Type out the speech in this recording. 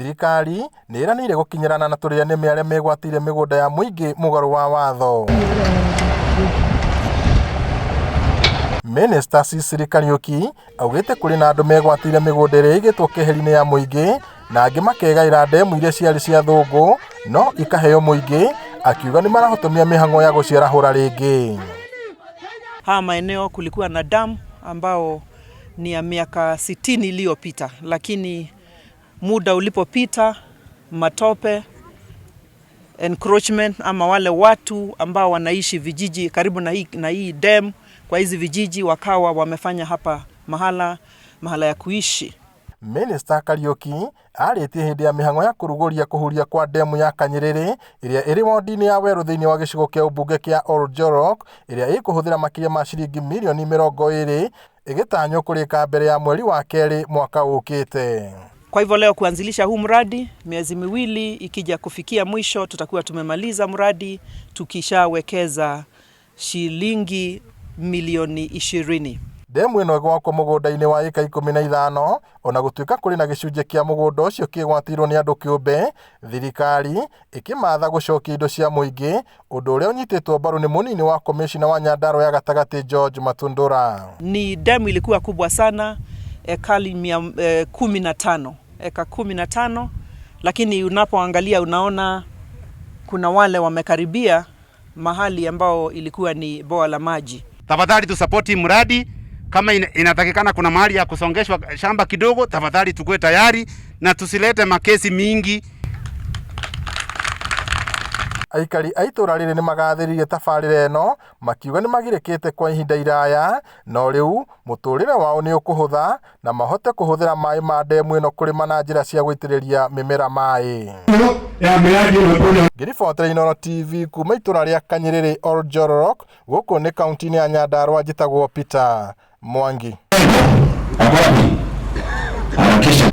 thirikari nĩ ĩranĩire gũkinyĩrana na tũrĩa nĩme arĩa megwatĩire mĩgũnda ya mũingĩ mũgarũ wa watho. Minister Cecily Kariuki augĩte kũrĩ na andũ megwatĩire mĩgũnda ĩrĩa ĩigĩtwo keheri-inĩ ya mũingĩ na angĩ makegaĩra ndemu iria ciarĩ cia thũngũ no ikaheo mũingĩ, akiuga nĩ marahotomia mĩhang'o ya gũciarahũra rĩngĩ. Haya maeneo kulikuwa na damu ambao ni ya miaka 60 iliyopita, lakini muda ulipopita, matope, encroachment ama wale watu ambao wanaishi vijiji karibu na hii dam kwa hizi vijiji wakawa wamefanya hapa mahala ya kuishi. Minister Kariuki arĩtie hĩndĩ ya mĩhang'o ya kũrugũria kũhuria kwa demu ya Kanyerere ĩrĩa ĩrĩ wodi-inĩ ya Werũ thĩinĩ wa gĩcigo kĩa ũmbunge kĩa Oljorok, ĩrĩa ĩkũhũthĩra makĩria ma ciringi mirioni 20 ĩgĩtanywo kũrĩka mbere ya mweri wa kerĩ mwaka ũkĩte. Kwa hivyo leo kuanzilisha huu mradi, miezi miwili ikija kufikia mwisho tutakuwa tumemaliza mradi tukishawekeza shilingi milioni 20. Demu ĩno ĩgwakwo mũgũnda-inĩ wa ĩka 15, ona gũtuĩka kũrĩ na gĩcunjĩ kĩa mũgũnda ũcio kĩgwatirwo nĩ andũ kĩũmbe, thirikari ĩkĩmatha gũcokia indo cia mũingĩ, ũndũ ũrĩa ũnyitĩtwo mbaru nĩ mũnini wa komishina wa Nyandarua ya gatagatĩ George Matundura. Ni demu ilikuwa kubwa sana, ekari 15, eka 15, lakini unapoangalia unaona kuna wale wamekaribia mahali ambao ilikuwa ni boa la maji. Tafadhali tusapoti mradi. Kama inatakikana kuna mahali ya kusongeshwa shamba kidogo, tafadhali tukue tayari na tusilete makesi mingi. Aikari a itũra rĩrĩ nĩ magathĩrĩirie tabarĩra ĩno, makiuga nĩ magirĩkĩte kwa ihinda iraya, no rĩu mũtũrĩre wao nĩ ũkũhũtha na mahote kũhũthĩra maĩ ma demu ĩno kũrĩma na njĩra cia gũitĩrĩria mĩmera maĩ. Ngĩribotera Inooro TV kuma itũra rĩa Kanyerere Oljorok, gũkũ nĩ kaunti-inĩ ya Nyandarua, njĩtagwo Peter Mwangi.